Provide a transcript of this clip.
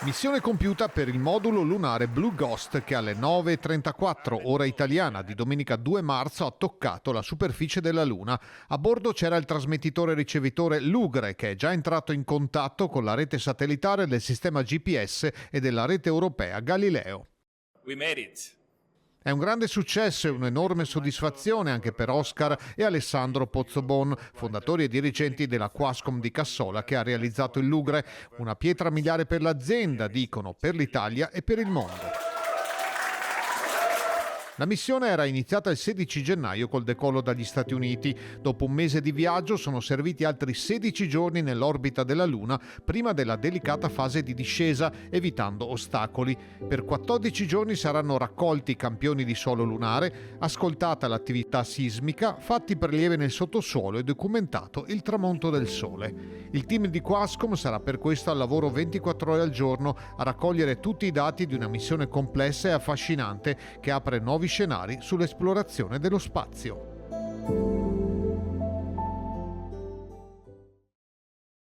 Missione compiuta per il modulo lunare Blue Ghost che alle 9:34 ora italiana di domenica 2 marzo ha toccato la superficie della Luna. A bordo c'era il trasmettitore ricevitore Lugre che è già entrato in contatto con la rete satellitare del sistema GPS e della rete europea Galileo. We made it. È un grande successo e un'enorme soddisfazione anche per Oscar e Alessandro Pozzobon, fondatori e dirigenti della Quascom di Cassola che ha realizzato il Lugre, una pietra miliare per l'azienda, dicono, per l'Italia e per il mondo. La missione era iniziata il 16 gennaio col decollo dagli Stati Uniti. Dopo un mese di viaggio sono serviti altri 16 giorni nell'orbita della Luna prima della delicata fase di discesa, evitando ostacoli. Per 14 giorni saranno raccolti i campioni di suolo lunare, ascoltata l'attività sismica, fatti prelievi nel sottosuolo e documentato il tramonto del Sole. Il team di Quascom sarà per questo al lavoro 24 ore al giorno a raccogliere tutti i dati di una missione complessa e affascinante che apre nuovi scenari sull'esplorazione dello spazio.